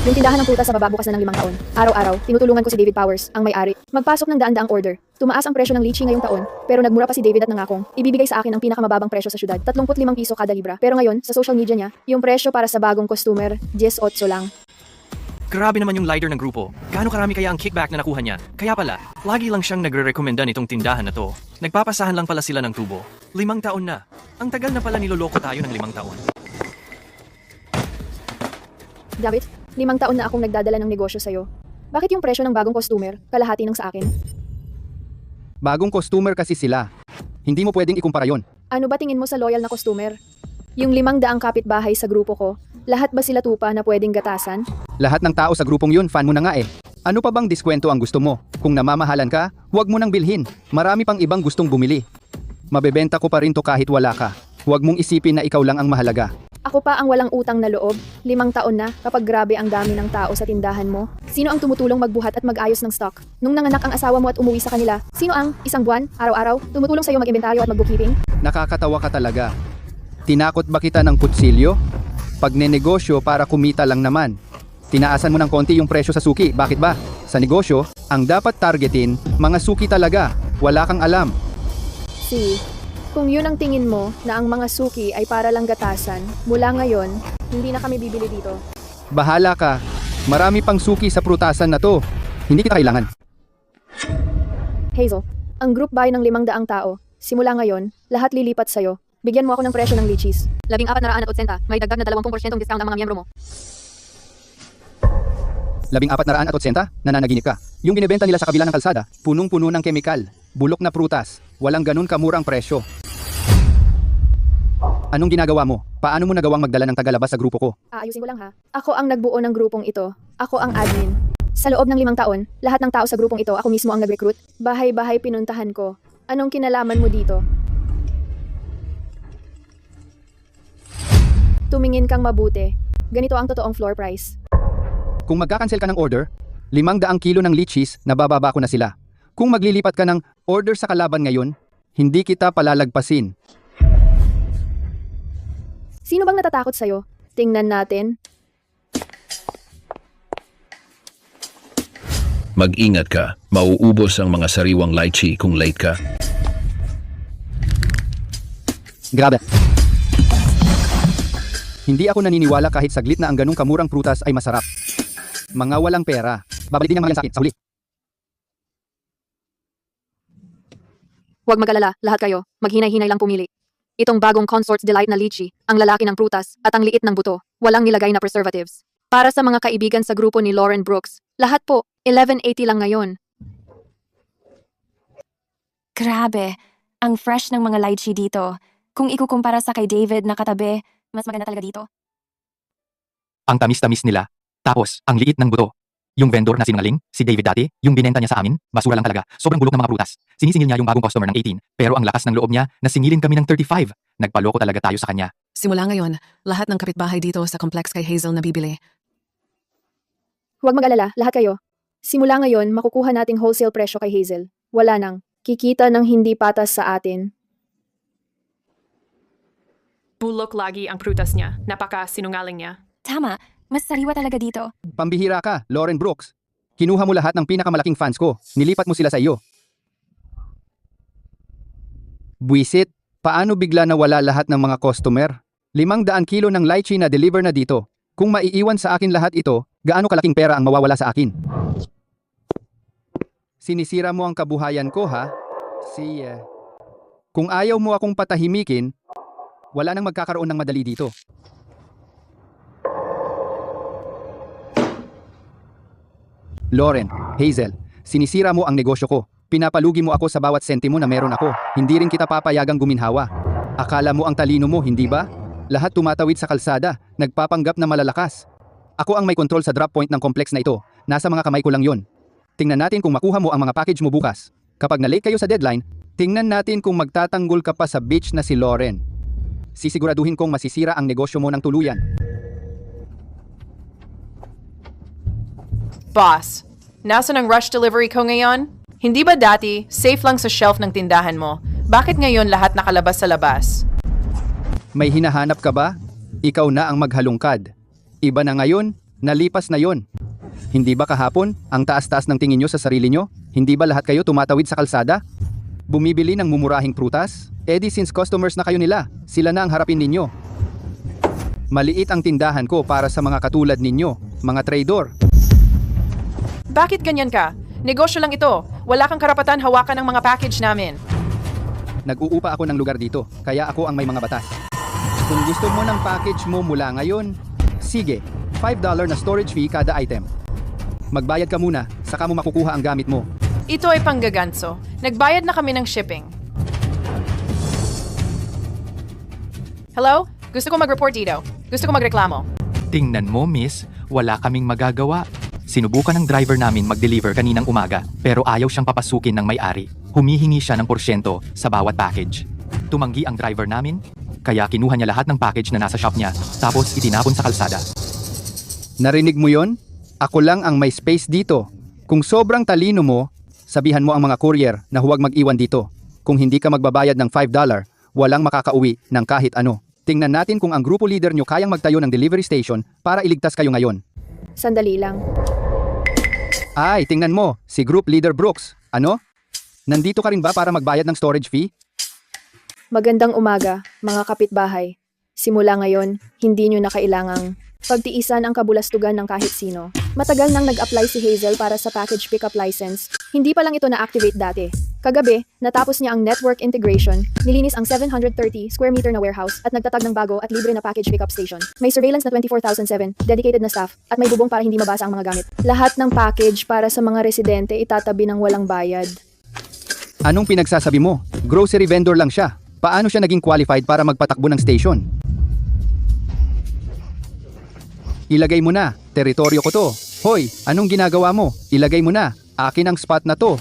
Yung tindahan ng prutas sa baba bukas na ng 5 taon. Araw-araw, tinutulungan ko si David Powers, ang may-ari. Magpasok ng daan-daang order. Tumaas ang presyo ng lychee ngayong taon, pero nagmura pa si David at nangakong ibibigay sa akin ang pinakamababang presyo sa syudad, 35 piso kada libra. Pero ngayon, sa social media niya, yung presyo para sa bagong customer, 18 lang. Grabe naman yung leader ng grupo. Gaano karami kaya ang kickback na nakuha niya? Kaya pala, lagi lang siyang nagre-recommenda nitong tindahan na to. Nagpapasahan lang pala sila ng tubo. 5 taon na. Ang tagal na pala niloloko tayo ng 5 taon. David, 5 taon na akong nagdadala ng negosyo sa'yo. Bakit yung presyo ng bagong customer, kalahati ng sa akin? Bagong customer kasi sila. Hindi mo pwedeng ikumpara yon. Ano ba tingin mo sa loyal na customer? Yung 500 kapitbahay sa grupo ko, lahat ba sila tupa na pwedeng gatasan? Lahat ng tao sa grupong yun, fan mo na nga eh. Ano pa bang diskwento ang gusto mo? Kung namamahalan ka, huwag mo nang bilhin. Marami pang ibang gustong bumili. Mabebenta ko pa rin to kahit wala ka. Huwag mong isipin na ikaw lang ang mahalaga. Ako pa ang walang utang na loob, 5 taon na kapag grabe ang dami ng tao sa tindahan mo. Sino ang tumutulong magbuhat at mag-ayos ng stock? Nung nanganak ang asawa mo at umuwi sa kanila, sino ang, isang buwan, araw-araw, tumutulong sa'yo mag-inventaryo at mag-bookkeeping? Nakakatawa ka talaga. Tinakot ba kita ng kutsilyo? Pagnenegosyo para kumita lang naman. Tinaasan mo ng konti yung presyo sa suki, bakit ba? Sa negosyo, ang dapat targetin, mga suki talaga. Wala kang alam. Kung yun ang tingin mo na ang mga suki ay para lang gatasan, mula ngayon, hindi na kami bibili dito. Bahala ka. Marami pang suki sa prutasan na to. Hindi kita kailangan. Hazel, ang group buy ng 500 tao, simula ngayon, lahat lilipat sa'yo. Bigyan mo ako ng presyo ng lychees. 1480, may dagdag na 20% discount ang mga miyembro mo. 1480, nananaginip ka. Yung binibenta nila sa kabila ng kalsada, punong-puno ng kemikal, bulok na prutas, walang ganun kamurang presyo. Anong ginagawa mo? Paano mo nagawang magdala ng tagalabas sa grupo ko? Aayusin ko lang ha. Ako ang nagbuo ng grupong ito. Ako ang admin. Sa loob ng 5 taon, lahat ng tao sa grupong ito, ako mismo ang nag-recruit. Bahay-bahay pinuntahan ko. Anong kinalaman mo dito? Tumingin kang mabuti. Ganito ang totoong floor price. Kung magkakancel ka ng order, 500 kilo ng lychees, nabababa ko na sila. Kung maglilipat ka ng order sa kalaban ngayon, hindi kita palalagpasin. Sino bang natatakot sa'yo? Tingnan natin. Mag-ingat ka, mauubos ang mga sariwang lychee kung late ka. Grabe. Hindi ako naniniwala kahit saglit na ang ganung kamurang prutas ay masarap. Mga walang pera. Babalik din ang mga yan sa akin sa huli. Huwag mag-alala, lahat kayo. Maghinay-hinay lang pumili. Itong bagong Consort's Delight na lychee, ang lalaki ng prutas, at ang liit ng buto, walang nilagay na preservatives. Para sa mga kaibigan sa grupo ni Lauren Brooks, lahat po, 1180 lang ngayon. Grabe, ang fresh ng mga lychee dito. Kung ikukumpara sa kay David na katabi, mas maganda talaga dito. Ang tamis-tamis nila. Tapos, ang liit ng buto. Yung vendor na sinungaling, si David dati, yung binenta niya sa amin, basura lang talaga. Sobrang bulok ng mga prutas. Sinisingil niya yung bagong customer ng 18, pero ang lakas ng loob niya, nasingilin kami ng 35. Nagpaloko talaga tayo sa kanya. Simula ngayon, lahat ng kapitbahay dito sa complex kay Hazel na bibili. Huwag mag-alala, lahat kayo. Simula ngayon, makukuha nating wholesale presyo kay Hazel. Wala nang kikita ng hindi patas sa atin. Bulok lagi ang prutas niya. Napaka-sinungaling niya. Tama, mas sariwa talaga dito. Pambihira ka, Lauren Brooks. Kinuha mo lahat ng pinakamalaking fans ko. Nilipat mo sila sa iyo. Buisit, paano bigla nawala lahat ng mga customer? 500 kilo ng lychee na deliver na dito. Kung maiiwan sa akin lahat ito, gaano kalaking pera ang mawawala sa akin? Sinisira mo ang kabuhayan ko, ha? Kung ayaw mo akong patahimikin, wala nang magkakaroon ng madali dito. Lauren, Hazel, sinisira mo ang negosyo ko. Pinapalugi mo ako sa bawat sentimo na meron ako. Hindi rin kita papayagang guminhawa. Akala mo ang talino mo, hindi ba? Lahat tumatawid sa kalsada, nagpapanggap na malalakas. Ako ang may control sa drop point ng complex na ito. Nasa mga kamay ko lang yon. Tingnan natin kung makuha mo ang mga package mo bukas. Kapag na-late kayo sa deadline, tingnan natin kung magtatanggol ka pa sa bitch na si Lauren. Sisiguraduhin kong masisira ang negosyo mo ng tuluyan. Boss, nasan ang rush delivery ko ngayon? Hindi ba dati, safe lang sa shelf ng tindahan mo? Bakit ngayon lahat nakalabas sa labas? May hinahanap ka ba? Ikaw na ang maghalungkad. Iba na ngayon, Nalipas na yon. Hindi ba kahapon, ang taas-taas ng tingin nyo sa sarili nyo? Hindi ba lahat kayo tumatawid sa kalsada? Bumibili ng mumurahing prutas? Since customers na kayo nila, sila na ang harapin ninyo. Maliit ang tindahan ko para sa mga katulad ninyo, mga trader. Bakit ganyan ka? Negosyo lang ito. Wala kang karapatan hawakan ng mga package namin. Nag-uupa ako ng lugar dito, kaya ako ang may mga batas. Kung gusto mo ng package mo mula ngayon, sige, $5 na storage fee kada item. Magbayad ka muna, saka mo makukuha ang gamit mo. Ito ay panggaganso. Nagbayad na kami ng shipping. Hello? Gusto ko mag-report dito. Gusto ko magreklamo. Tingnan mo, miss, wala kaming magagawa. Sinubukan ng driver namin mag-deliver kaninang umaga, pero ayaw siyang papasukin ng may-ari. Humihingi siya ng porsyento sa bawat package. Tumanggi ang driver namin, kaya kinuha niya lahat ng package na nasa shop niya, tapos itinapon sa kalsada. Narinig mo yon? Ako lang ang may space dito. Kung sobrang talino mo, sabihan mo ang mga courier na huwag mag-iwan dito. Kung hindi ka magbabayad ng $5, walang makakauwi ng kahit ano. Tingnan natin kung ang grupo leader nyo kayang magtayo ng delivery station para iligtas kayo ngayon. Sandali lang. Ay, tingnan mo, si Group Leader Brooks. Ano? Nandito ka rin ba para magbayad ng storage fee? Magandang umaga, mga kapitbahay. Simula ngayon, hindi nyo na kailangang pagtiisan ang kabulastugan ng kahit sino. Matagal nang nag-apply si Hazel para sa package pickup license. Hindi pa lang ito na-activate dati. Kagabi, natapos niya ang network integration, nilinis ang 730 square meter na warehouse at nagtatag ng bago at libre na package pickup station. May surveillance na 24,007, dedicated na staff, at may bubong para hindi mabasa ang mga gamit. Lahat ng package para sa mga residente itatabi ng walang bayad. Anong pinagsasabi mo? Grocery vendor lang siya. Paano siya naging qualified para magpatakbo ng station? Ilagay mo na, teritoryo ko to. Hoy, anong ginagawa mo? Ilagay mo na, akin ang spot na to.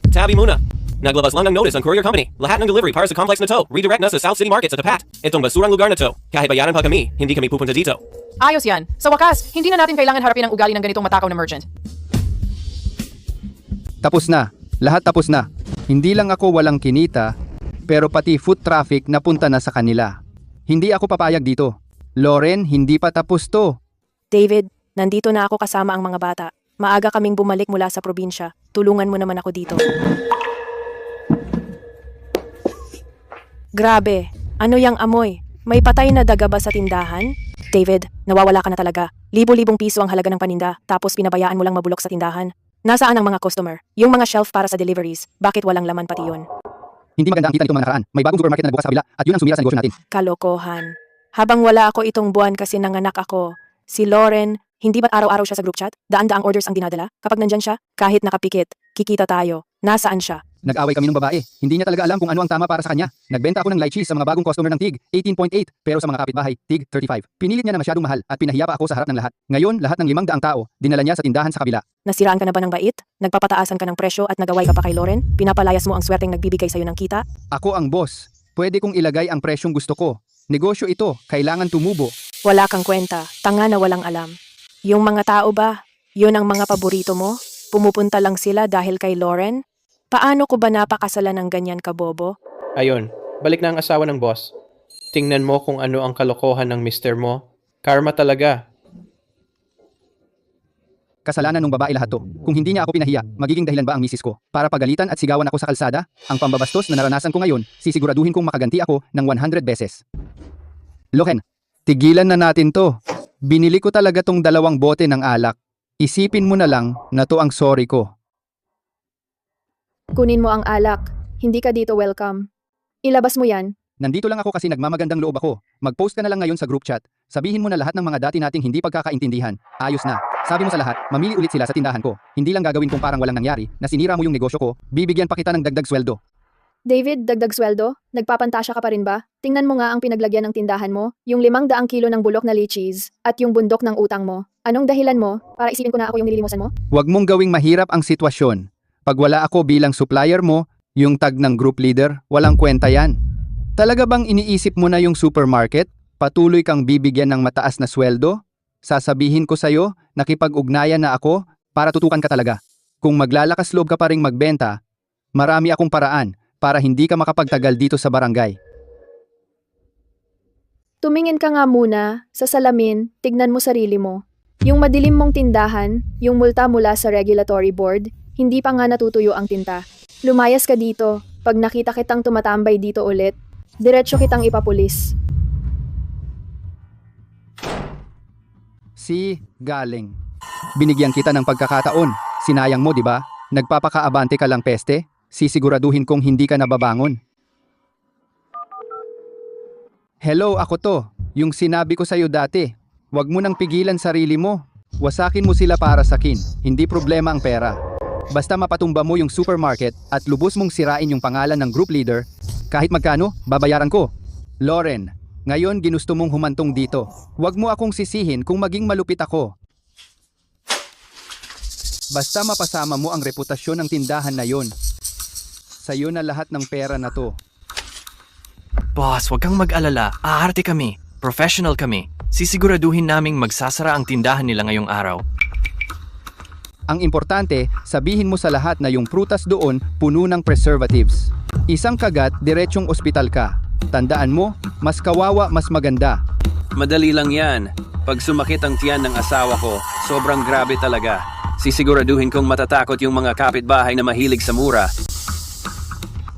Tabi muna. Naglabas lang ng notice ang courier company. Lahat ng delivery para sa complex na to. Redirect na sa South City Market sa tapat. Itong basurang lugar na to. Kahit bayaran pa kami, hindi kami pupunta dito. Ayos yan. Sa wakas, hindi na natin kailangan harapin ang ugali ng ganitong matakaw na merchant. Tapos na, lahat tapos na. Hindi lang ako walang kinita, pero pati foot traffic napunta na sa kanila. Hindi ako papayag dito. Lauren, hindi pa tapos to. David, nandito na ako kasama ang mga bata. Maaga kaming bumalik mula sa probinsya. Tulungan mo naman ako dito. Grabe, ano yang amoy? May patay na daga ba sa tindahan? David, nawawala ka na talaga. Libo-libong piso ang halaga ng paninda, tapos pinabayaan mo lang mabulok sa tindahan. Nasaan ang mga customer? Yung mga shelf para sa deliveries, bakit walang laman pati yun? Hindi maganda ang kita nito mga nakaraan. May bagong supermarket na nagbukas sa kabila at yun ang sumira sa negosyo natin. Kalokohan. Habang wala ako itong buwan kasi nanganak ako, si Lauren, hindi ba't araw-araw siya sa group chat? Daan-daang orders ang dinadala? Kapag nandyan siya, kahit nakapikit, kikita tayo. Nasaan siya? Nag-away kami ng babae. Hindi niya talaga alam kung ano ang tama para sa kanya. Nagbenta ako ng light cheese sa mga bagong customer ng TIG 18.8 pero sa mga kapitbahay TIG 35. Pinilit niya na masyadong mahal at pinahiya pa ako sa harap ng lahat. Ngayon, lahat ng 500 tao, dinala niya sa tindahan sa kabila. Nasiraan ka na ba ng bait? Nagpapataasan ka ng presyo at nagaway ka pa kay Lauren? Pinapalayas mo ang swerteng nagbibigay sa'yo ng kita? Ako ang boss. Pwede kong ilagay ang presyong gusto ko. Negosyo ito, kailangan tumubo. Wala kang kwenta, tanga na walang alam. Yung mga tao ba, yun ang mga paborito mo? Pumupunta lang sila dahil kay Lauren? Paano ko ba napakasalan ng ganyan kabobo? Ayun, balik na ang asawa ng boss. Tingnan mo kung ano ang kalokohan ng mister mo. Karma talaga. Kasalanan ng babae lahat to. Kung hindi niya ako pinahiya, magiging dahilan ba ang misis ko? Para pagalitan at sigawan ako sa kalsada? Ang pambabastos na naranasan ko ngayon, sisiguraduhin kong makaganti ako ng 100 beses. Loken, tigilan na natin to. Binili ko talaga tong 2 bote ng alak. Isipin mo na lang na to ang sorry ko. Kunin mo ang alak. Hindi ka dito welcome. Ilabas mo yan. Nandito lang ako kasi nagmamagandang loob ako. Mag-post ka na lang ngayon sa group chat. Sabihin mo na lahat ng mga dati nating hindi pagkakaintindihan. Ayos na. Sabi mo sa lahat, mamili ulit sila sa tindahan ko. Hindi lang gagawin kong parang walang nangyari, na sinira mo yung negosyo ko, bibigyan pa kita ng dagdag sweldo. David, dagdag sweldo? Nagpapantasya ka pa rin ba? Tingnan mo nga ang pinaglagyan ng tindahan mo, yung 500 kilo ng bulok na lychees, at yung bundok ng utang mo. Anong dahilan mo para isipin ko na ako yung nililimusan mo? Huwag mong gawing mahirap ang sitwasyon. Pag wala ako bilang supplier mo, yung tag ng group leader, walang kwenta yan. Talaga bang iniisip mo na yung supermarket? Patuloy kang bibigyan ng mataas na sweldo? Sasabihin ko sa'yo, nakipag-ugnayan na ako para tutukan ka talaga. Kung maglalakas loob ka pa ring magbenta, marami akong paraan para hindi ka makapagtagal dito sa barangay. Tumingin ka nga muna sa salamin, tignan mo sarili mo. Yung madilim mong tindahan, yung multa mula sa regulatory board, hindi pa nga natutuyo ang tinta. Lumayas ka dito. Pag nakita kitang tumatambay dito ulit, diretso kitang ipapulis. Si Galing. Binigyan kita ng pagkakataon. Sinayang mo, di ba? Nagpapakaabante ka lang peste. Sisiguraduhin kong hindi ka nababangon. Hello, ako to. Yung sinabi ko sa'yo dati. Huwag mo nang pigilan sarili mo. Wasakin mo sila para sakin. Hindi problema ang pera. Basta mapatumba mo yung supermarket at lubos mong sirain yung pangalan ng group leader, kahit magkano, babayaran ko. Lauren, ngayon ginusto mong humantong dito. Huwag mo akong sisihin kung maging malupit ako. Basta mapasama mo ang reputasyon ng tindahan na yon. Sa'yo na lahat ng pera na to. Boss, huwag kang mag-alala. Aarte kami. Professional kami. Sisiguraduhin naming magsasara ang tindahan nila ngayong araw. Ang importante, sabihin mo sa lahat na yung prutas doon puno ng preservatives. Isang kagat, diretsyong ospital ka. Tandaan mo, mas kawawa, mas maganda. Madali lang yan. Pag sumakit ang tiyan ng asawa ko, sobrang grabe talaga. Sisiguraduhin kong matatakot yung mga kapitbahay na mahilig sa mura.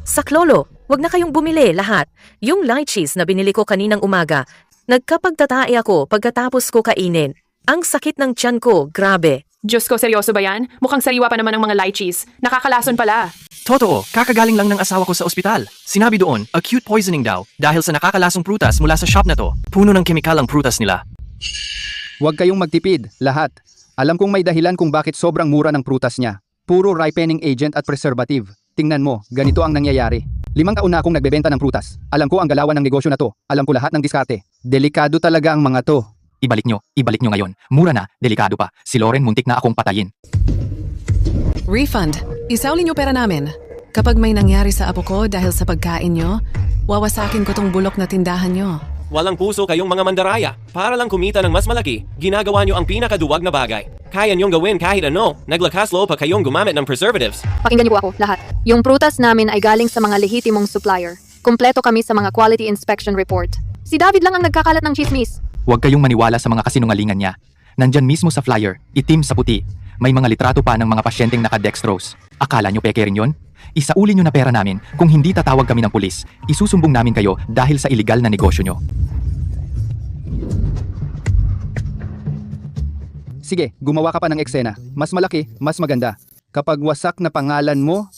Saklolo, wag na kayong bumili lahat. Yung light cheese na binili ko kaninang umaga, nagkapagtatae ako pagkatapos ko kainin. Ang sakit ng tiyan ko, grabe. Diyos ko, seryoso ba yan? Mukhang sariwa pa naman ang mga lychees. Nakakalason pala. Totoo, kakagaling lang ng asawa ko sa ospital. Sinabi doon, acute poisoning daw dahil sa nakakalasong prutas mula sa shop na to. Puno ng kemikal ang prutas nila. Huwag kayong magtipid, lahat. Alam kong may dahilan kung bakit sobrang mura ng prutas niya. Puro ripening agent at preservative. Tingnan mo, ganito ang nangyayari. 5 taon na akong nagbebenta ng prutas. Alam ko ang galawan ng negosyo na to. Alam ko lahat ng diskarte. Delikado talaga ang mga to. Ibalik nyo ngayon. Mura na, delikado pa. Si Lauren muntik na akong patayin. Refund. Isauli nyo pera namin. Kapag may nangyari sa apo ko dahil sa pagkain nyo, wawasakin ko tong bulok na tindahan nyo. Walang puso kayong mga mandaraya. Para lang kumita ng mas malaki, ginagawa nyo ang pinakaduwag na bagay. Kaya nyong gawin kahit ano. Naglakas loob pa kayong gumamit ng preservatives. Pakinggan niyo po ako, lahat. Yung prutas namin ay galing sa mga lehitimong supplier. Kumpleto kami sa mga quality inspection report. Si David lang ang nagkakalat ng chismis. Huwag kayong maniwala sa mga kasinungalingan niya. Nandyan mismo sa flyer, itim sa puti. May mga litrato pa ng mga pasyenteng naka-dextrose. Akala nyo peke rin yun? Isauli nyo na pera namin. Kung hindi tatawag kami ng pulis, isusumbong namin kayo dahil sa iligal na negosyo nyo. Sige, gumawa ka pa ng eksena. Mas malaki, mas maganda. Kapag wasak na pangalan mo,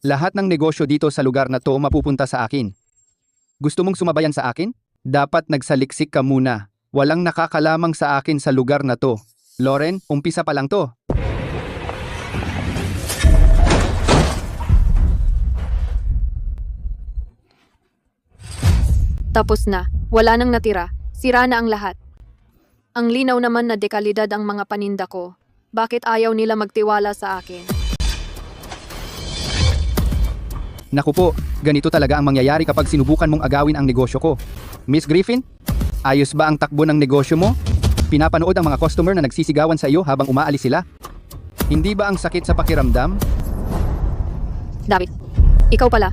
lahat ng negosyo dito sa lugar na to mapupunta sa akin. Gusto mong sumabayan sa akin? Dapat nagsaliksik ka muna. Walang nakakalamang sa akin sa lugar na to. Lauren, umpisa pa lang to. Tapos na. Wala nang natira. Sira na ang lahat. Ang linaw naman na dekalidad ang mga paninda ko. Bakit ayaw nila magtiwala sa akin? Naku po, ganito talaga ang mangyayari kapag sinubukan mong agawin ang negosyo ko. Miss Griffin, ayos ba ang takbo ng negosyo mo? Pinapanood ang mga customer na nagsisigawan sa iyo habang umaalis sila? Hindi ba ang sakit sa pakiramdam? David, ikaw pala.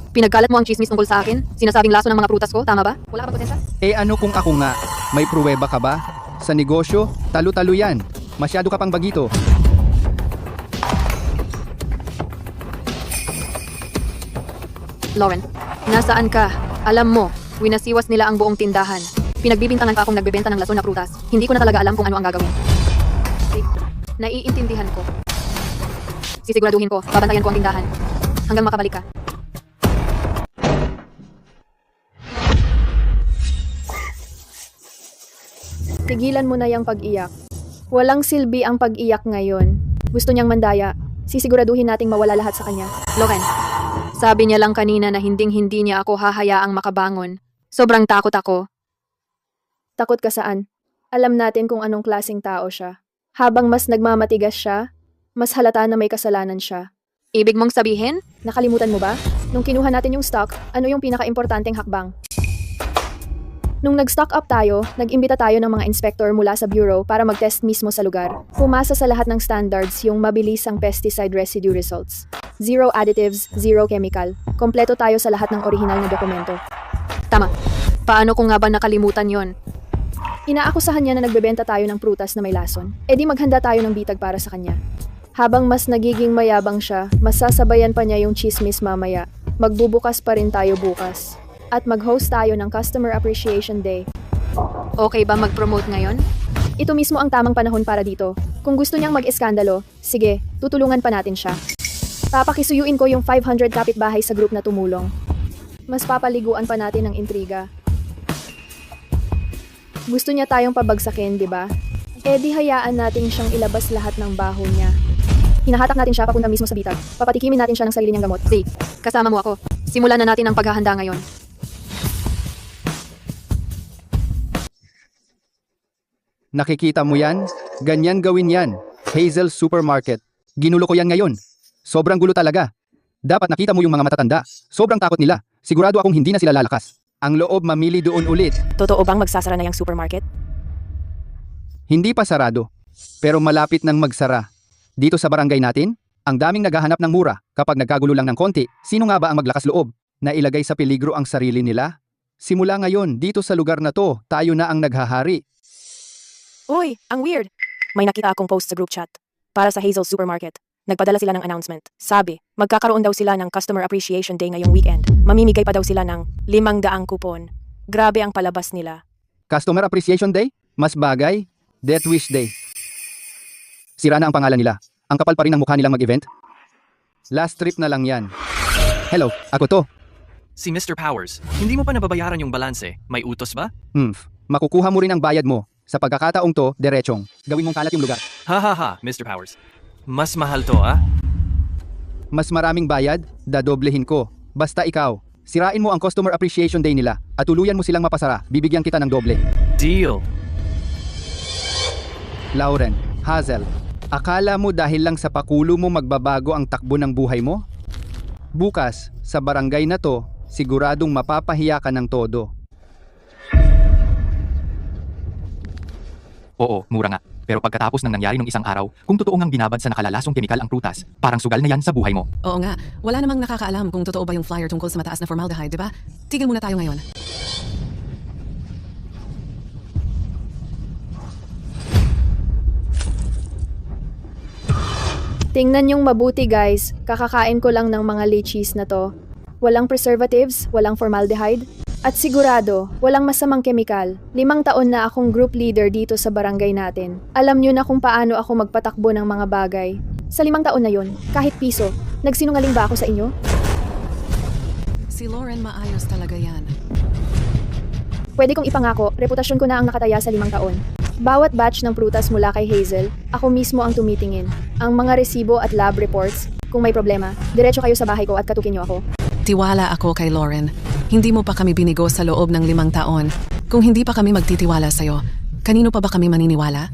Pinagkalat mo ang chismis tungkol sa akin? Sinasabing laso ng mga prutas ko, tama ba? Wala ka ba konsensya? Ano kung ako nga? May pruweba ka ba? Sa negosyo, talo-talo yan. Masyado ka pang bagito. Lauren, nasaan ka? Alam mo, winasiwas nila ang buong tindahan. Pinagbibintangan pa akong nagbebenta ng laso na prutas. Hindi ko na talaga alam kung ano ang gagawin. Naiintindihan ko. Sisiguraduhin ko, babantayan ko ang tindahan. Hanggang makabalik ka. Tigilan mo na yung pag-iyak. Walang silbi ang pag-iyak ngayon. Gusto niyang mandaya. Sisiguraduhin nating mawala lahat sa kanya. Lauren, sabi niya lang kanina na hinding-hindi niya ako hahayaang makabangon. Sobrang takot ako. Takot ka saan? Alam natin kung anong klaseng tao siya. Habang mas nagmamatigas siya, mas halata na may kasalanan siya. Ibig mong sabihin? Nakalimutan mo ba? Nung kinuha natin yung stock, ano yung pinaka-importanteng hakbang? Nung nag-stock up tayo, nag-imbita tayo ng mga inspector mula sa bureau para mag-test mismo sa lugar. Pumasa sa lahat ng standards yung mabilisang pesticide residue results. 0 additives, 0 chemical. Kompleto tayo sa lahat ng orihinal na dokumento. Tama. Paano kung nga ba nakalimutan yon? Inaakusahan niya na nagbebenta tayo ng prutas na may lason. E di maghanda tayo ng bitag para sa kanya. Habang mas nagiging mayabang siya, masasabayan pa niya yung chismis mamaya. Magbubukas pa rin tayo bukas. At mag-host tayo ng Customer Appreciation Day. Okay ba mag-promote ngayon? Ito mismo ang tamang panahon para dito. Kung gusto niyang mag-eskandalo, sige, tutulungan pa natin siya. Papakisuyuin ko yung 500 kapitbahay sa group na tumulong. Mas papaliguan pa natin ng intriga. Gusto niya tayong pabagsakin, di ba? Eh di hayaan natin siyang ilabas lahat ng baho niya. Hinahatak natin siya papunta mismo sa bitag. Papatikimin natin siya ng sarili niyang gamot. Zay, kasama mo ako. Simulan na natin ang paghahanda ngayon. Nakikita mo yan? Ganyan gawin yan. Hazel Supermarket. Ginulo ko yan ngayon. Sobrang gulo talaga. Dapat nakita mo yung mga matatanda. Sobrang takot nila. Sigurado akong hindi na sila lalakas. Ang loob mamili doon ulit. Totoo bang magsasara na yung supermarket? Hindi pa sarado. Pero malapit nang magsara. Dito sa barangay natin, ang daming naghahanap ng mura. Kapag nagkagulo lang ng konti, sino nga ba ang maglakas loob na ilagay sa peligro ang sarili nila? Simula ngayon, dito sa lugar na to, tayo na ang naghahari. Uy, ang weird. May nakita akong post sa group chat. Para sa Hazel Supermarket. Nagpadala sila ng announcement. Sabi, magkakaroon daw sila ng Customer Appreciation Day ngayong weekend. Mamimigay pa daw sila ng 500 kupon. Grabe ang palabas nila. Customer Appreciation Day? Mas bagay? Death Wish Day. Sira na ang pangalan nila. Ang kapal pa rin ng mukha nilang mag-event. Last trip na lang yan. Hello, ako to. Si Mr. Powers, hindi mo pa nababayaran yung balanse. May utos ba? Makukuha mo rin ang bayad mo. Sa pagkakataong to, derechong. Gawin mong kalat yung lugar. Ha, Mr. Powers. Mas mahal to, ah? Mas maraming bayad, dadoblehin ko. Basta ikaw, sirain mo ang Customer Appreciation Day nila at tuluyan mo silang mapasara. Bibigyan kita ng doble. Deal. Lauren, Hazel, akala mo dahil lang sa pakulo mo magbabago ang takbo ng buhay mo? Bukas, sa barangay na to, siguradong mapapahiya ka ng todo. Oo, mura nga. Pero pagkatapos ng nangyari ng isang araw, kung totoo ngang binabad sa nakalalasong kemikal ang prutas, parang sugal na yan sa buhay mo. Oo nga, wala namang nakakaalam kung totoo ba yung flyer tungkol sa mataas na formaldehyde, di ba? Tigil muna tayo ngayon. Tingnan yung mabuti guys, kakakain ko lang ng mga lychees na to. Walang preservatives, walang formaldehyde, at sigurado, walang masamang kemikal. 5 taon na akong group leader dito sa barangay natin. Alam nyo na kung paano ako magpatakbo ng mga bagay. Sa 5 taon na yon, kahit piso, nagsinungaling ba ako sa inyo? Si Lauren maayos talaga yan. Pwede kong ipangako, reputasyon ko na ang nakataya sa 5 taon. Bawat batch ng prutas mula kay Hazel, ako mismo ang tumitingin. Ang mga resibo at lab reports, kung may problema, diretso kayo sa bahay ko at katukin nyo ako. Tiwala ako kay Lauren. Hindi mo pa kami binigo sa loob ng 5 taon. Kung hindi pa kami magtitiwala sa'yo, kanino pa ba kami maniniwala?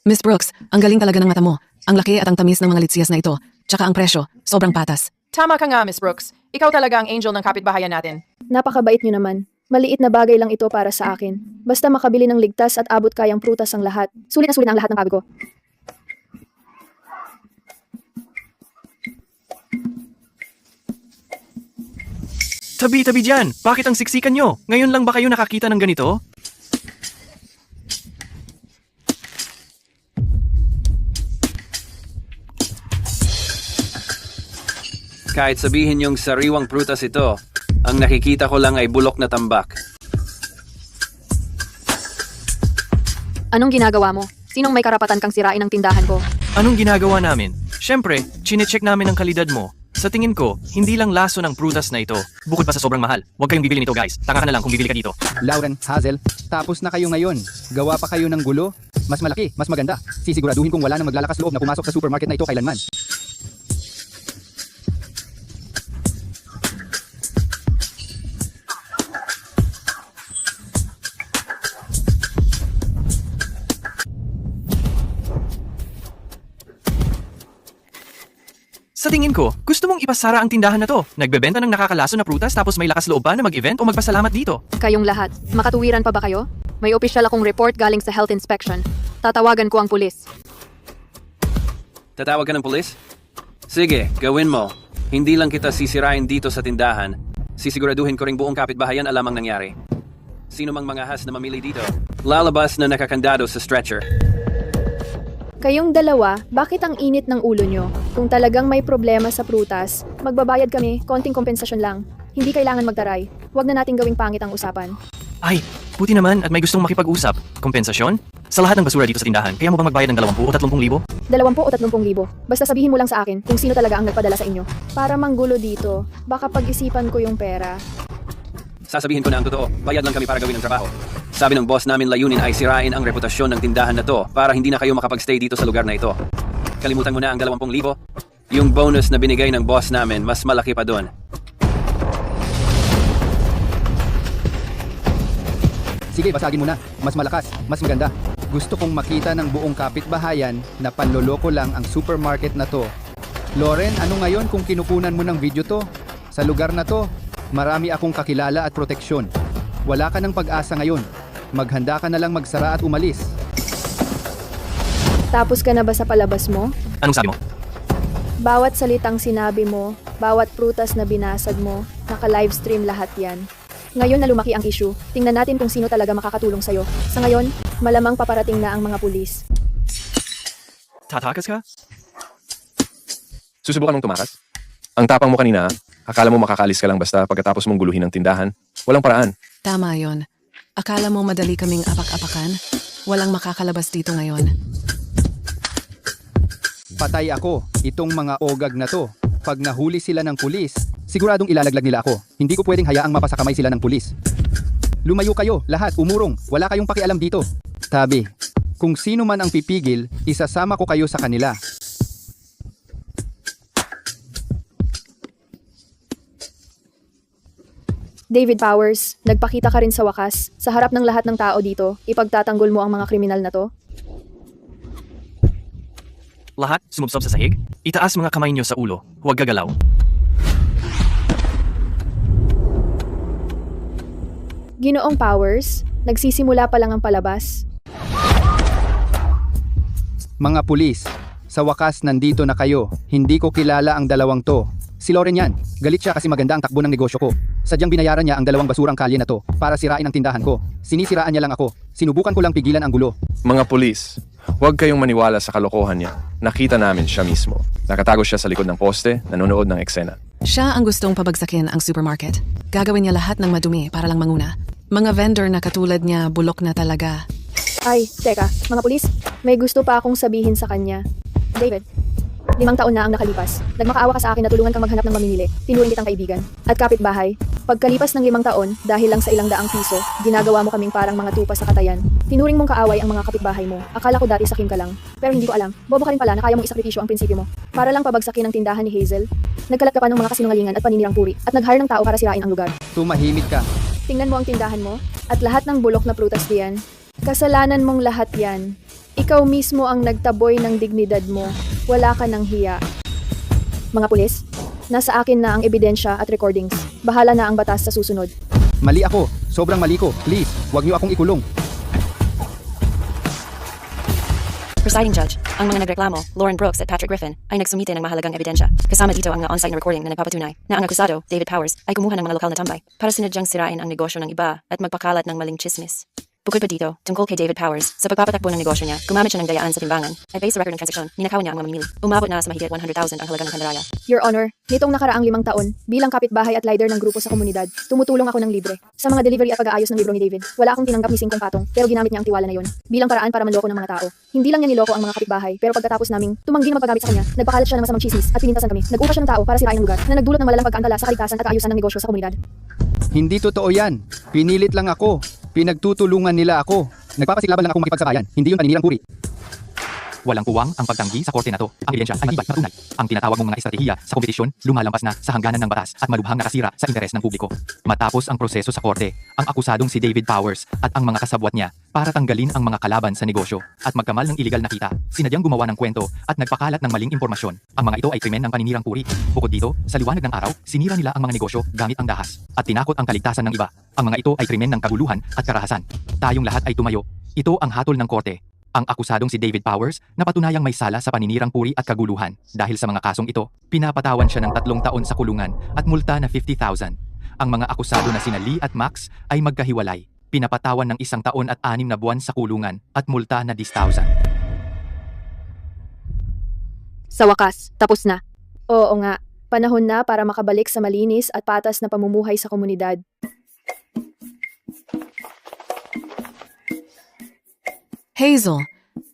Miss Brooks, ang galing talaga ng mata mo. Ang laki at ang tamis ng mga litsiyas na ito. Tsaka ang presyo, sobrang patas. Tama ka nga, Miss Brooks. Ikaw talaga ang angel ng kapitbahayan natin. Napakabait nyo naman. Maliit na bagay lang ito para sa akin. Basta makabili ng ligtas at abot kayang prutas ang lahat. Sulit na sulit ang lahat ng pagod ko. Tabi-tabi dyan! Bakit ang siksikan nyo? Ngayon lang ba kayo nakakita ng ganito? Kahit sabihin yung sariwang prutas ito, ang nakikita ko lang ay bulok na tambak. Anong ginagawa mo? Sinong may karapatan kang sirain ang tindahan ko? Anong ginagawa namin? Siyempre, chinecheck namin ang kalidad mo. Sa tingin ko, hindi lang laso ng prutas na ito. Bukod pa sa sobrang mahal. Huwag kayong bibili nito guys. Tanga ka na lang kung bibili ka dito. Lauren, Hazel, tapos na kayo ngayon. Gawa pa kayo ng gulo. Mas malaki, mas maganda. Sisiguraduhin kong wala nang maglalakas loob na pumasok sa supermarket na ito kailanman. Sa tingin ko, gusto mong ipasara ang tindahan na to. Nagbebenta ng nakakalaso na prutas tapos may lakas loob pa na mag-event o magpasalamat dito. Kayong lahat, makatuwiran pa ba kayo? May opisyal akong report galing sa health inspection. Tatawagan ko ang pulis. Tatawag ka ng pulis? Sige, gawin mo. Hindi lang kita sisirain dito sa tindahan. Sisiguraduhin ko ring buong kapitbahayan alam ang nangyari. Sino mang mga has na mamili dito? Lalabas na nakakandado sa stretcher. Kayong dalawa, bakit ang init ng ulo nyo? Kung talagang may problema sa prutas, magbabayad kami, konting kompensasyon lang. Hindi kailangan magtaray. Huwag na nating gawing pangit ang usapan. Ay, buti naman at may gustong makipag-usap. Kompensasyon? Sa lahat ng basura dito sa tindahan, kaya mo bang magbayad ng 20 o 30,000? 20 o 30,000. Basta sabihin mo lang sa akin kung sino talaga ang nagpadala sa inyo. Para manggulo dito, baka pag-isipan ko yung pera. Sasabihin ko na ang totoo, bayad lang kami para gawin ang trabaho. Sabi ng boss namin layunin ay sirain ang reputasyon ng tindahan na to para hindi na kayo makapag-stay dito sa lugar na ito. Kalimutan mo na ang 20,000. Yung bonus na binigay ng boss namin, mas malaki pa doon. Sige, basagin mo na. Mas malakas, mas maganda. Gusto kong makita ng buong kapitbahayan na panloloko lang ang supermarket na to. Loren, ano ngayon kung kinukunan mo ng video to? Sa lugar na to, marami akong kakilala at proteksyon. Wala ka ng pag-asa ngayon. Maghanda ka na lang magsara at umalis. Tapos ka na ba sa palabas mo? Anong sabi mo? Bawat salitang sinabi mo, bawat prutas na binasag mo, naka-livestream lahat yan. Ngayon na lumaki ang issue, tingnan natin kung sino talaga makakatulong sa'yo. Sa ngayon, malamang paparating na ang mga pulis. Tatakas ka? Susubukan mong tumakas? Ang tapang mo kanina, akala mo makakaalis ka lang basta pagkatapos mong guluhin ang tindahan. Walang paraan. Tama yon. Akala mo madali kaming apak-apakan? Walang makakalabas dito ngayon. Patay ako, itong mga ogag na to. Pag nahuli sila ng pulis, siguradong ilalaglag nila ako. Hindi ko pwedeng hayaang mapasakamay sila ng pulis. Lumayo kayo, lahat, umurong. Wala kayong pakialam dito. Tabi, kung sino man ang pipigil, isasama ko kayo sa kanila. David Powers, nagpakita ka rin sa wakas. Sa harap ng lahat ng tao dito, ipagtatanggol mo ang mga kriminal na to. Lahat sumubsob sa sahig? Itaas mga kamay nyo sa ulo. Huwag gagalaw. Ginoong Powers, nagsisimula pa lang ang palabas. Mga pulis, sa wakas nandito na kayo. Hindi ko kilala ang dalawang to. Si Loren yan. Galit siya kasi maganda ang takbo ng negosyo ko. Sadyang binayaran niya ang 2 basurang kalye na to para sirain ang tindahan ko. Sinisiraan niya lang ako. Sinubukan ko lang pigilan ang gulo. Mga pulis, huwag kayong maniwala sa kalokohan niya. Nakita namin siya mismo. Nakatago siya sa likod ng poste, nanonood ng eksena. Siya ang gustong pabagsakin ang supermarket. Gagawin niya lahat ng madumi para lang manguna. Mga vendor na katulad niya, bulok na talaga. Ay, teka, mga pulis, may gusto pa akong sabihin sa kanya. David, 5 taon na ang nakalipas. Nagmakaawa ka sa akin na tulungan kang maghanap ng mamimili. Tinuring kitang kaibigan. At kapitbahay, pagkalipas ng 5 taon, dahil lang sa 200 piso, ginagawa mo kaming parang mga tupa sa katayan. Tinuring mong kaaway ang mga kapitbahay mo. Akala ko dati sakim ka lang. Pero hindi ko alam. Bobo ka rin pala na kaya mong isakripisyo ang prinsipyo mo. Para lang pabagsakin ang tindahan ni Hazel. Nagkalat ka pa ng mga kasinungalingan at paninirang puri. At nag-hire ng tao para sirain ang lugar. Tumahimik ka. Tingnan mo ang tindahan mo. At lahat ng bulok na prutas diyan. Kasalanan mong lahat yan. Ikaw mismo ang nagtaboy ng dignidad mo. Wala ka ng hiya. Mga pulis, nasa akin na ang ebidensya at recordings. Bahala na ang batas sa susunod. Mali ako. Sobrang mali ko. Please, huwag niyo akong ikulong. Presiding Judge, ang mga nagreklamo, Lauren Brooks at Patrick Griffin, ay nagsumite ng mahalagang ebidensya. Kasama dito ang on-site na recording na nagpapatunay na ang akusado, David Powers, ay kumuha ng mga lokal na tambay para sinadyang sirain ang negosyo ng iba at magpakalat ng maling chismis. Bukod pa dito, tungkol kay David Powers, sa pagpapatakbo ng negosyo niya, gumamit siya ng dayaan sa timbangan, at based sa record ng transaksyon, ninakaw niya ang mga mamimili. Umabot na sa mahigit 100,000 ang halaga ng kandaraya. Your Honor, nitong nakaraang 5 taon, bilang kapitbahay at leader ng grupo sa komunidad, tumutulong ako ng libre. Sa mga delivery at pag-aayos ng libro ni David, wala akong tinanggap ni Singkong patong, pero ginamit niya ang tiwala na yon bilang paraan para manloko ng mga tao. Hindi lang niya niloko ang mga kapitbahay, pero pagkatapos naming tumanggi na magpagamit sa kanya, nagpakalat siya ng masamang chismis at pinintasan kami. Nag-upa siya ng tao para sirain ang lugar na nagdulot ng malalang pagkaantala sa kaligtasan at kaayusan ng negosyo sa komunidad. Hindi totoo yan. Pinilit lang ako. Pinagtutulungan nila ako. Nagpapasiklaban lang akong makipagsakayan. Hindi yun paninirang puri. Walang puwang ang pagtanggi sa korte na to. Ang ebidensya ay matibay na tunay. Ang tinatawag mong mga estratehiya sa kompetisyon lumalampas na sa hangganan ng batas at malubhang nakasira sa interes ng publiko. Matapos ang proseso sa korte, ang akusadong si David Powers at ang mga kasabwat niya para tanggalin ang mga kalaban sa negosyo at magkamal ng iligal na kita, sinadyang gumawa ng kwento at nagpakalat ng maling impormasyon. Ang mga ito ay krimen ng paninirang puri. Bukod dito, sa liwanag ng araw, sinira nila ang mga negosyo gamit ang dahas at tinakot ang kaligtasan ng iba. Ang mga ito ay krimen ng kaguluhan at karahasan. Tayong lahat ay tumayo. Ito ang hatol ng korte. Ang akusadong si David Powers na patunayang may sala sa paninirang puri at kaguluhan. Dahil sa mga kasong ito, pinapatawan siya ng 3 taon sa kulungan at multa na 50,000. Ang mga akusado na sina Lee at Max ay magkahiwalay. Pinapatawan ng 1 taon at 6 na buwan sa kulungan at multa na 10,000. Sa wakas, tapos na. Oo nga, panahon na para makabalik sa malinis at patas na pamumuhay sa komunidad. Hazel,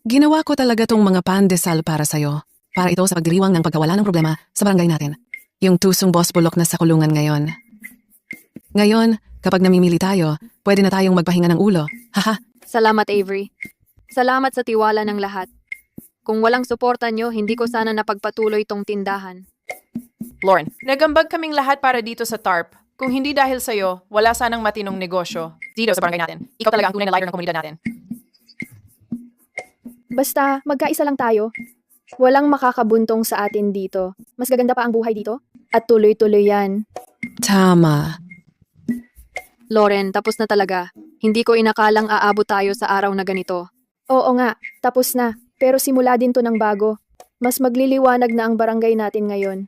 ginawa ko talaga tong mga pandesal para sa'yo. Para ito sa pagdiriwang ng pagkawala ng problema sa barangay natin. Yung tusong boss bulok na sa kulungan ngayon. Ngayon, kapag namimili tayo, pwede na tayong magpahinga ng ulo. Haha. Salamat, Avery. Salamat sa tiwala ng lahat. Kung walang suporta nyo, hindi ko sana napagpatuloy tong tindahan. Lauren, nagambag kaming lahat para dito sa TARP. Kung hindi dahil sa'yo, wala sanang matinong negosyo dito sa barangay natin. Ikaw talaga ang tunay na leader ng komunidad natin. Basta, magkaisa lang tayo. Walang makakabuntong sa atin dito. Mas gaganda pa ang buhay dito. At tuloy-tuloy yan. Tama. Lauren, tapos na talaga. Hindi ko inakalang aabot tayo sa araw na ganito. Oo nga, tapos na. Pero simula din to ng bago. Mas magliliwanag na ang barangay natin ngayon.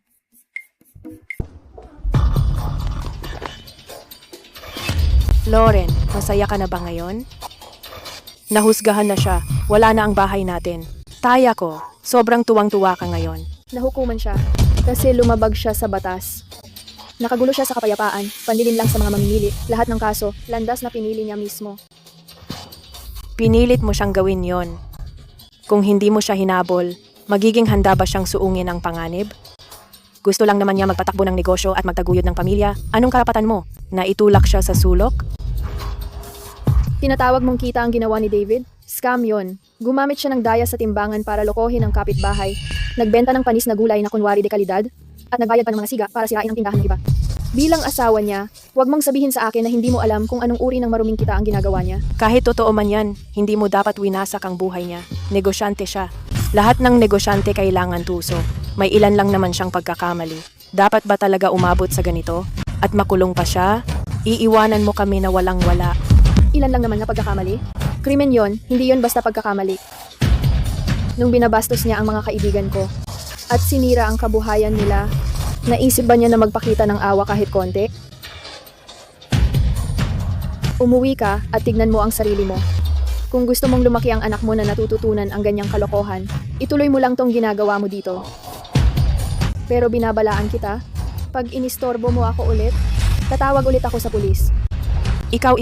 Lauren, masaya ka na ba ngayon? Nahusgahan na siya. Wala na ang bahay natin. Taya ko, sobrang tuwang-tuwa ka ngayon. Nahukuman siya kasi lumabag siya sa batas. Nakagulo siya sa kapayapaan, pandilin lang sa mga mamimili. Lahat ng kaso, landas na pinili niya mismo. Pinilit mo siyang gawin yon. Kung hindi mo siya hinabol, magiging handa ba siyang suungin ang panganib? Gusto lang naman niya magpatakbo ng negosyo at magtaguyod ng pamilya. Anong karapatan mo? Na itulak siya sa sulok? Tinatawag mong kita ang ginawa ni David? Scam yon. Gumamit siya ng daya sa timbangan para lokohin ang kapitbahay. Nagbenta ng panis na gulay na kunwari de kalidad at nagbayad pa ng mga siga para sirain ang tindahan ng iba. Bilang asawa niya, huwag mong sabihin sa akin na hindi mo alam kung anong uri ng maruming kita ang ginagawa niya. Kahit totoo man yan, hindi mo dapat winasak ang buhay niya. Negosyante siya. Lahat ng negosyante kailangan tuso. May ilan lang naman siyang pagkakamali. Dapat ba talaga umabot sa ganito? At makulong pa siya? Iiwanan mo kami na walang-wala. Ilan lang naman na pagkakamali? Krimen yon, hindi yon basta pagkakamali. Nung binabastos niya ang mga kaibigan ko at sinira ang kabuhayan nila, naisip ba niya na magpakita ng awa kahit konti? Umuwi ka at tignan mo ang sarili mo. Kung gusto mong lumaki ang anak mo na natututunan ang ganyang kalokohan, ituloy mo lang tong ginagawa mo dito. Pero binabalaan kita, pag inistorbo mo ako ulit, tatawag ulit ako sa pulis. Ikaw,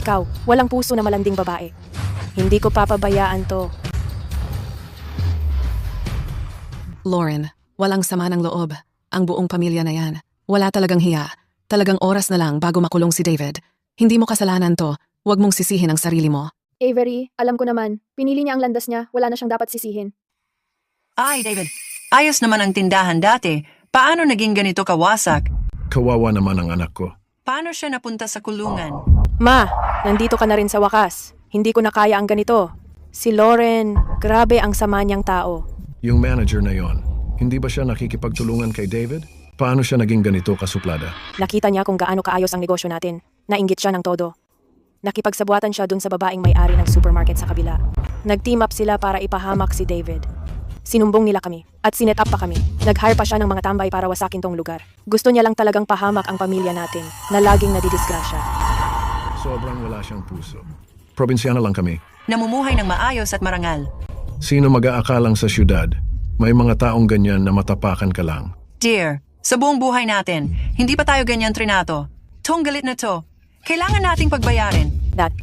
walang puso na malanding babae. Hindi ko papabayaan to. Lauren, walang sama ng loob. Ang buong pamilya na yan. Wala talagang hiya. Talagang oras na lang bago makulong si David. Hindi mo kasalanan to. Huwag mong sisihin ang sarili mo. Avery, alam ko naman, pinili niya ang landas niya, wala na siyang dapat sisihin. Ay, David, ayos naman ang tindahan dati. Paano naging ganito kawasak? Kawawa naman ang anak ko. Paano siya napunta sa kulungan? Ma, nandito ka na rin sa wakas. Hindi ko na kaya ang ganito. Si Lauren, grabe ang sama niyang tao. Yung manager na yon, hindi ba siya nakikipagtulungan kay David? Paano siya naging ganito kasuplada? Nakita niya kung gaano kaayos ang negosyo natin. Nainggit siya ng todo. Nakipagsabuatan siya dun sa babaeng may-ari ng supermarket sa kabila. Nag-team up sila para ipahamak si David. Sinumbong nila kami at sinet up pa kami. Nag-hire pa siya ng mga tambay para wasakin tong lugar. Gusto niya lang talagang pahamak ang pamilya natin na laging nadidisgrasya. Sobrang wala siyang puso. Probinsyano lang kami. Namumuhay ng maayos at marangal. Sino mag-aakalang sa syudad? May mga taong ganyan na matapakan ka lang. Dear, sa buong buhay natin, hindi pa tayo ganyan trinato. Tong galit na to. Kailangan nating pagbayarin. Dad,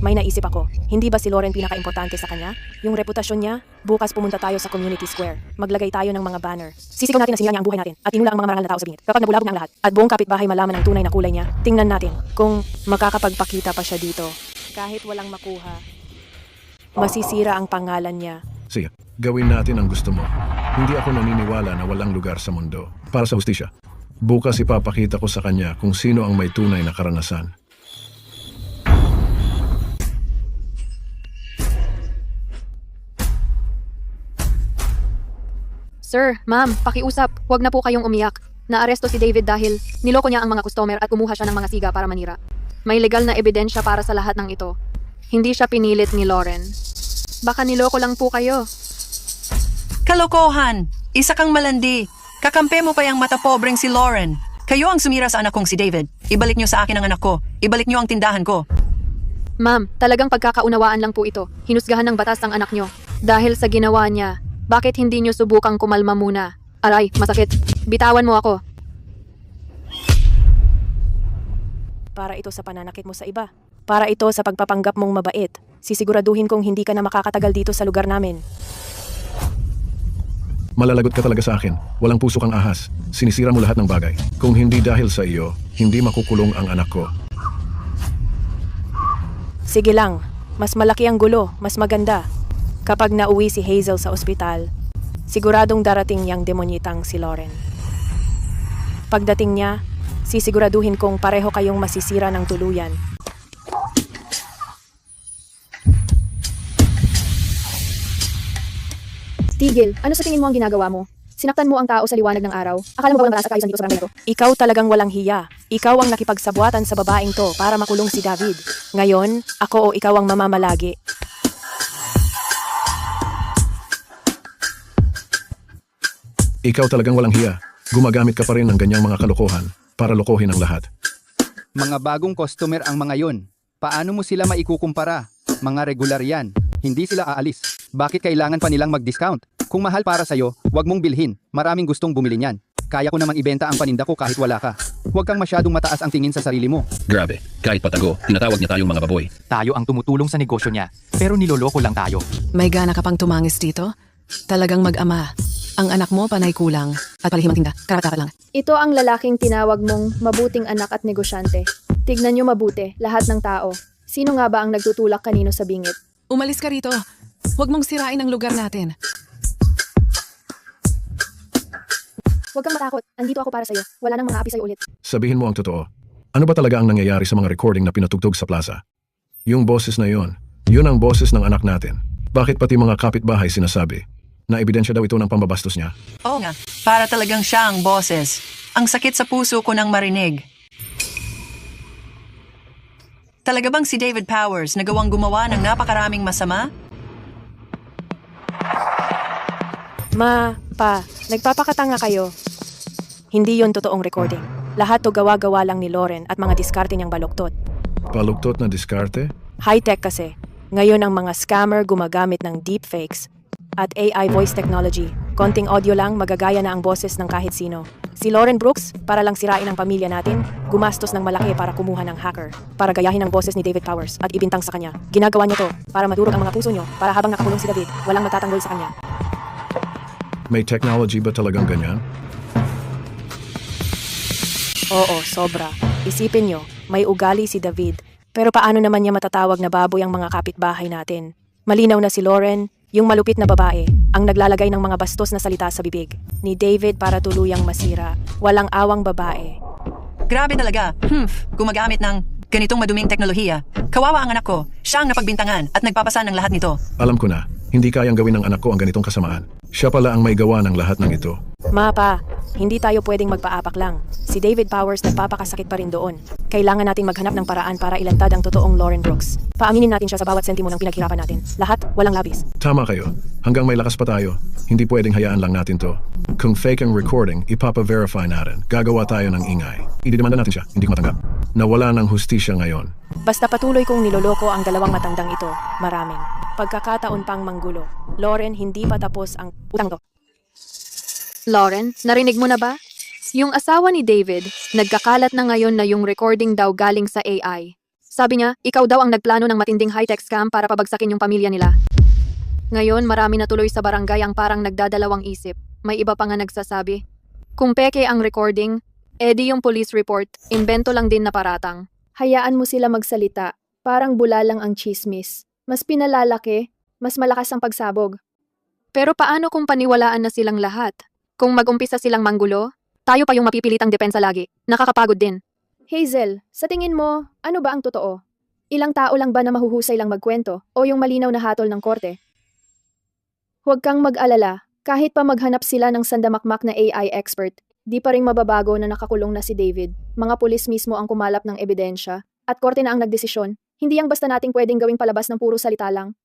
may naisip ako. Hindi ba si Lauren pinaka-importante sa kanya? Yung reputasyon niya, bukas pumunta tayo sa community square. Maglagay tayo ng mga banner. Sisigaw natin na sinira niya ang buhay natin at inula ang mga marangal na tao sa bingit. Kapag nabulabog na ang lahat at buong kapitbahay malaman ang tunay na kulay niya, tingnan natin kung makakapagpakita pa siya dito. Kahit walang makuha, masisira ang pangalan niya. Sige, gawin natin ang gusto mo. Hindi ako naniniwala na walang lugar sa mundo para sa hustisya. Bukas ipapakita ko sa kanya kung sino ang may tunay na karanasan. Sir, ma'am, pakiusap. Huwag na po kayong umiyak. Naaresto si David dahil niloko niya ang mga customer at kumuha siya ng mga siga para manira. May legal na ebidensya para sa lahat ng ito. Hindi siya pinilit ni Lauren. Baka niloko lang po kayo. Kalokohan! Isa kang malandi. Kakampi mo pa yung mata pobreng si Lauren. Kayo ang sumira sa anak kong si David. Ibalik niyo sa akin ang anak ko. Ibalik niyo ang tindahan ko. Ma'am, talagang pagkakaunawaan lang po ito. Hinusgahan ng batas ang anak niyo. Dahil sa ginawa niya, bakit hindi niyo subukang kumalma muna? Aray, masakit. Bitawan mo ako. Para ito sa pananakit mo sa iba. Para ito sa pagpapanggap mong mabait. Sisiguraduhin kong hindi ka na makakatagal dito sa lugar namin. Malalagot ka talaga sa akin. Walang puso kang ahas. Sinisira mo lahat ng bagay. Kung hindi dahil sa iyo, hindi makukulong ang anak ko. Sige lang. Mas malaki ang gulo. Mas maganda. Kapag nauwi si Hazel sa ospital, siguradong darating yang demonyitang si Lauren. Pagdating niya, sisiguraduhin kong pareho kayong masisira ng tuluyan. Tigil, ano sa tingin mo ang ginagawa mo? Sinaktan mo ang tao sa liwanag ng araw. Akala mo ba walang rasa kaayusan dito sa barangay ito? Ikaw talagang walang hiya. Ikaw ang nakipagsabuatan sa babaeng to para makulong si David. Ngayon, ako o ikaw ang mamamalagi. Ikaw talagang walang hiya. Gumagamit ka pa rin ng ganyang mga kalokohan para lokohin ang lahat. Mga bagong customer ang mga yon. Paano mo sila maikukumpara? Mga regular yan. Hindi sila aalis. Bakit kailangan pa nilang mag-discount? Kung mahal para sa'yo, wag mong bilhin. Maraming gustong bumili niyan. Kaya ko namang ibenta ang paninda ko kahit wala ka. Huwag kang masyadong mataas ang tingin sa sarili mo. Grabe, kahit patago, tinatawag niya tayong mga baboy. Tayo ang tumutulong sa negosyo niya, pero niloloko lang tayo. May gana ka pang tumangis dito? Talagang mag-ama. Ang anak mo panay kulang at palihim ang tinda. Karapat-dapat lang. Ito ang lalaking tinawag mong mabuting anak at negosyante. Tignan niyo mabuti, lahat ng tao. Sino nga ba ang nagtutulak kanino sa bingit? Umalis ka rito. Huwag mong sirain ang lugar natin. Huwag kang matakot. Andito ako para sa'yo. Wala nang mga api sa'yo ulit. Sabihin mo ang totoo. Ano ba talaga ang nangyayari sa mga recording na pinatugtog sa plaza? Yung boses na yon, yun ang boses ng anak natin. Bakit pati mga kapitbahay sinasabi na ebidensya daw ito ng pambabastos niya? Oo nga, para talagang siya ang boses. Ang sakit sa puso ko nang marinig. Talaga bang si David Powers nagawang gumawa ng napakaraming masama? Nagpapakatanga kayo. Hindi yon totoong recording. Lahat to gawa-gawa lang ni Lauren at mga diskarte niyang baluktot. Baluktot na diskarte? High-tech kasi. Ngayon ang mga scammer gumagamit ng deepfakes at AI voice technology. Konting audio lang magagaya na ang boses ng kahit sino. Si Lauren Brooks, para lang sirain ang pamilya natin, gumastos ng malaki para kumuha ng hacker, para gayahin ang boses ni David Powers at ibintang sa kanya. Ginagawa niya to para madurog ang mga puso niyo, para habang nakakulong si David, walang magtatanggol sa kanya. May technology ba talagang ganyan? Oo, sobra. Isipin niyo, may ugali si David. Pero paano naman niya matatawag na baboy ang mga kapitbahay natin? Malinaw na si Lauren, yung malupit na babae, ang naglalagay ng mga bastos na salita sa bibig ni David para tuluyang masira. Walang awang babae. Grabe talaga. Gumagamit ng ganitong maduming teknolohiya. Kawawa ang anak ko. Siya ang napagbintangan at nagpapasa ng lahat nito. Alam ko na, hindi kayang gawin ng anak ko ang ganitong kasamaan. Siya pala ang may gawa ng lahat ng ito. Mapa, hindi tayo pwedeng magpaapak lang. Si David Powers nagpapakasakit pa rin doon. Kailangan nating maghanap ng paraan para ilantad ang totoong Lauren Brooks. Paaminin natin siya sa bawat sentimo ng pinaghirapan natin. Lahat, walang labis. Tama kayo. Hanggang may lakas pa tayo, hindi pwedeng hayaan lang natin to. Kung fake ang recording, ipapa-verify natin. Gagawa tayo ng ingay. Ididemanda natin siya, hindi ko matanggap. Nawala ng hustisya ngayon. Basta patuloy kong niloloko ang dalawang matandang ito. Maraming pagkakataon pang manggulo. Lauren, hindi pa tapos ang utang to. Lauren, narinig mo na ba? Yung asawa ni David, nagkakalat na ngayon na yung recording daw galing sa AI. Sabi niya, ikaw daw ang nagplano ng matinding high-tech scam para pabagsakin yung pamilya nila. Ngayon, marami na tuloy sa barangay ang parang nagdadalawang isip. May iba pa nga nagsasabi, kung peke ang recording, edi yung police report, imbento lang din na paratang. Hayaan mo sila magsalita, parang bula lang ang chismis. Mas pinalalaki, mas malakas ang pagsabog. Pero paano kung paniwalaan na silang lahat? Kung mag-umpisa silang manggulo, tayo pa yung mapipilitang depensa lagi. Nakakapagod din. Hazel, sa tingin mo, ano ba ang totoo? Ilang tao lang ba na mahuhusay lang magkwento o yung malinaw na hatol ng korte? Huwag kang mag-alala, kahit pa maghanap sila ng sandamakmak na AI expert, di pa rin mababago na nakakulong na si David. Mga pulis mismo ang kumalap ng ebidensya at korte na ang nagdesisyon. Hindi ang basta nating pwedeng gawing palabas ng puro salita lang.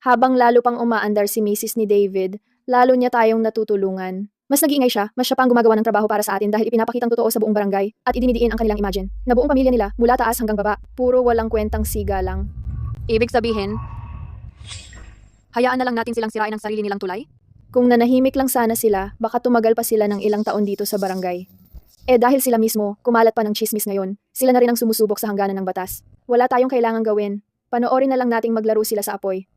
Habang lalo pang umaandar si Mrs. ni David, lalo niya tayong natutulungan. Mas nag-iingay siya, mas siya pang gumagawa ng trabaho para sa atin dahil ipinapakitang totoo sa buong barangay at idinidiin ang kanilang imagine na buong pamilya nila mula taas hanggang baba, puro walang kwentang siga lang. Ibig sabihin, hayaan na lang natin silang sirain ang sarili nilang tulay? Kung nanahimik lang sana sila, baka tumagal pa sila ng ilang taon dito sa barangay. Dahil sila mismo, kumalat pa ng chismis ngayon, sila na rin ang sumusubok sa hangganan ng batas. Wala tayong kailangang gawin. Panoorin na lang nating maglaro sila sa apoy.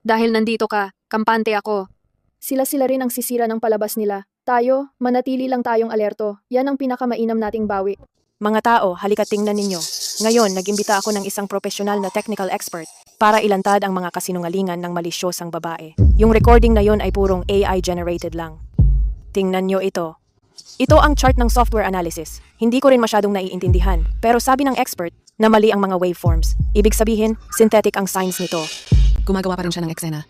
Dahil nandito ka, kampante ako. Sila rin ang sisira ng palabas nila. Tayo, manatili lang tayong alerto. Yan ang pinakamainam nating bawi. Mga tao, halika tingnan ninyo. Ngayon, nag-imbita ako ng isang profesional na technical expert para ilantad ang mga kasinungalingan ng malisyosang babae. Yung recording na yon ay purong AI generated lang. Tingnan nyo ito. Ito ang chart ng software analysis. Hindi ko rin masyadong naiintindihan, pero sabi ng expert na mali ang mga waveforms. Ibig sabihin, synthetic ang signs nito. Gumagawa pa rin siya ng eksena.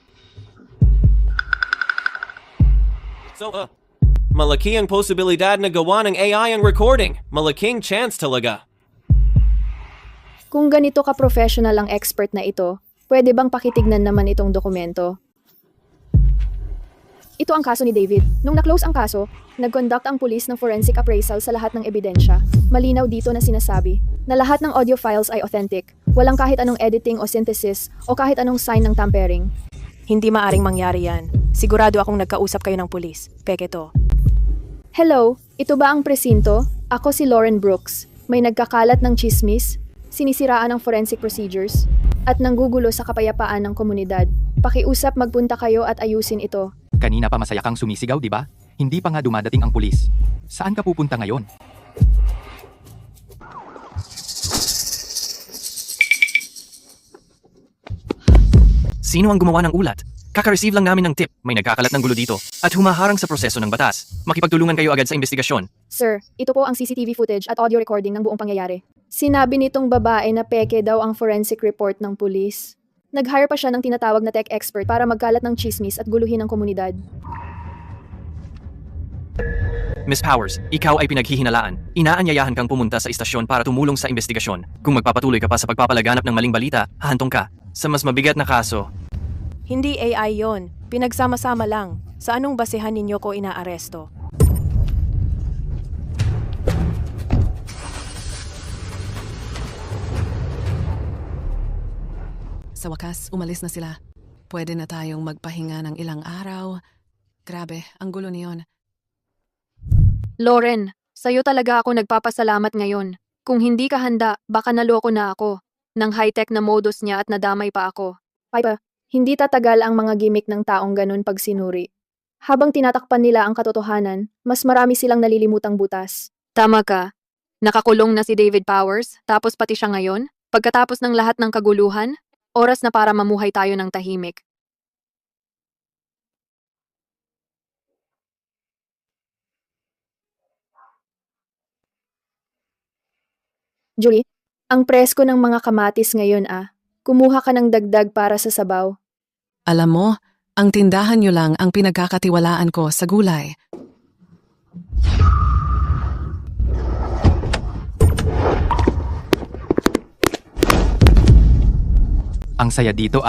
So, malaki ang posibilidad na gawa ng AI ang recording. Malaking chance talaga. Kung ganito ka-professional ang expert na ito, pwede bang pakitignan naman itong dokumento? Ito ang kaso ni David. Nung na-close ang kaso, nag-conduct ang pulis ng forensic appraisal sa lahat ng ebidensya. Malinaw dito na sinasabi na lahat ng audio files ay authentic. Walang kahit anong editing o synthesis o kahit anong sign ng tampering. Hindi maaring mangyari yan. Sigurado akong nagkausap kayo ng pulis. Peke to. Hello, ito ba ang presinto? Ako si Lauren Brooks. May nagkakalat ng chismis, sinisiraan ng forensic procedures, at nanggugulo sa kapayapaan ng komunidad. Pakiusap magpunta kayo at ayusin ito. Kanina pa masaya kang sumisigaw, di ba? Hindi pa nga dumadating ang pulis. Saan ka pupunta ngayon? Sino ang gumawa ng ulat? Kaka-receive lang namin ng tip. May nagkakalat ng gulo dito at humaharang sa proseso ng batas. Makipagtulungan kayo agad sa investigasyon. Sir, ito po ang CCTV footage at audio recording ng buong pangyayari. Sinabi nitong babae na peke daw ang forensic report ng pulis. Nag-hire pa siya ng tinatawag na tech expert para magkalat ng chismis at guluhin ang komunidad. Miss Powers, ikaw ay pinaghihinalaan. Inaanyayahan kang pumunta sa istasyon para tumulong sa investigasyon. Kung magpapatuloy ka pa sa pagpapalaganap ng maling balita, hahantong ka sa mas mabigat na kaso. Hindi AI yon. Pinagsama-sama lang. Sa anong basehan ninyo ko inaaresto? Sa wakas, umalis na sila. Pwede na tayong magpahinga ng ilang araw. Grabe, ang gulo niyon. Lauren, sa'yo talaga ako nagpapasalamat ngayon. Kung hindi ka handa, baka naloko na ako. Nang high-tech na modus niya at nadamay pa ako. Pipa, hindi tatagal ang mga gimmick ng taong ganun pag sinuri. Habang tinatakpan nila ang katotohanan, mas marami silang nalilimutang butas. Tama ka. Nakakulong na si David Powers, tapos pati siya ngayon. Pagkatapos ng lahat ng kaguluhan, oras na para mamuhay tayo ng tahimik. Julie, ang presko ng mga kamatis ngayon Kumuha ka ng dagdag para sa sabaw. Alam mo, ang tindahan nyo lang ang pinagkakatiwalaan ko sa gulay. Ang saya dito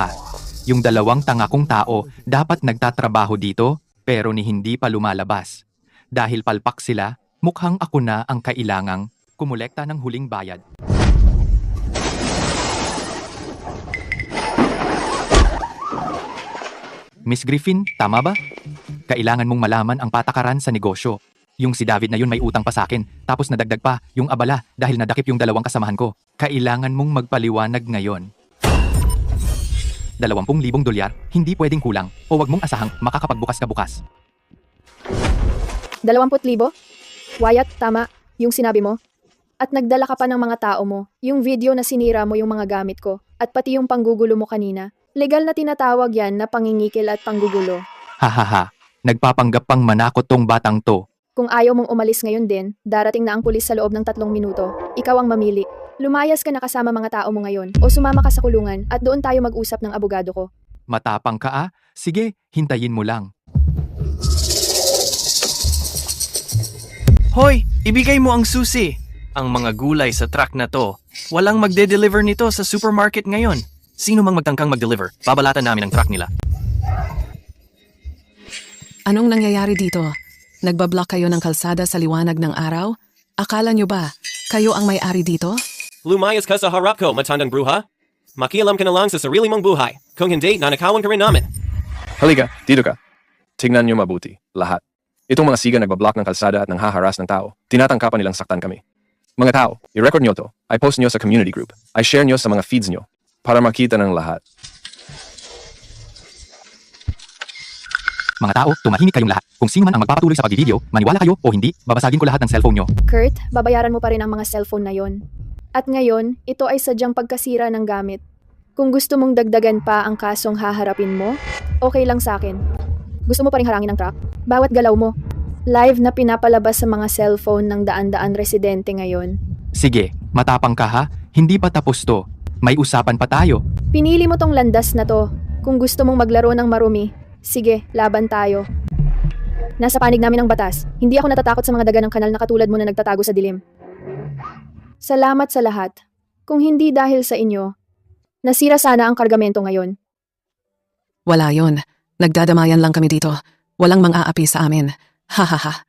yung dalawang tanga kong tao dapat nagtatrabaho dito pero ni hindi pa lumalabas. Dahil palpak sila, mukhang ako na ang kailangang kumolekta ng huling bayad. Miss Griffin, tama ba? Kailangan mong malaman ang patakaran sa negosyo. Yung si David na yun may utang pa sa akin, tapos nadagdag pa yung abala dahil nadakip yung dalawang kasamahan ko. Kailangan mong magpaliwanag ngayon. 20,000 dolyar, hindi pwedeng kulang o wag mong asahang makakapagbukas ka bukas. 20,000? Wyatt, tama, yung sinabi mo. At nagdala ka pa ng mga tao mo, yung video na sinira mo yung mga gamit ko, at pati yung panggugulo mo kanina. Legal na tinatawag yan na pangingikil at panggugulo. Hahaha, nagpapanggap pang manakot tong batang to. Kung ayaw mong umalis ngayon din, darating na ang pulis sa loob ng 3 minuto. Ikaw ang mamili. Lumayas ka na kasama mga tao mo ngayon o sumama ka sa kulungan at doon tayo mag-usap ng abogado ko. Matapang ka ah? Sige, hintayin mo lang. Hoy, ibigay mo ang susi. Ang mga gulay sa truck na to, walang magde-deliver nito sa supermarket ngayon. Sino mang magtangkang mag-deliver, babalatan namin ang truck nila. Anong nangyayari dito? Nagbablock kayo ng kalsada sa liwanag ng araw? Akala nyo ba, kayo ang may-ari dito? Lumayas ka sa harap ko, matandang bruha. Makialam ka na lang sa sarili mong buhay. Kung hindi, nanakawan ka rin namin. Halika, dito ka. Tingnan niyo mabuti, lahat. Itong mga siga nagbablock ng kalsada at nang haharas ng tao, tinatangkapan nilang saktan kami. Mga tao, i-record nyo to, i-post nyo sa community group, i-share nyo sa mga feeds nyo, para makita ng lahat. Mga tao, tumahimik kayong lahat. Kung sino man ang magpapatuloy sa pagbivideo, maniwala kayo o hindi, babasagin ko lahat ng cellphone nyo. Kurt, babayaran mo pa rin ang mga cellphone na yon. At ngayon, ito ay sadyang pagkasira ng gamit. Kung gusto mong dagdagan pa ang kasong haharapin mo, okay lang sa akin. Gusto mo pa ring harangin ang truck? Bawat galaw mo. Live na pinapalabas sa mga cellphone ng daan-daan residente ngayon. Sige, matapang ka ha? Hindi pa tapos to. May usapan pa tayo. Pinili mo tong landas na to. Kung gusto mong maglaro ng marumi, sige, laban tayo. Nasa panig namin ang batas. Hindi ako natatakot sa mga daga ng kanal na katulad mo na nagtatago sa dilim. Salamat sa lahat. Kung hindi dahil sa inyo, nasira sana ang kargamento ngayon. Wala yon. Nagdadamayan lang kami dito. Walang mang-aapi sa amin. Hahaha.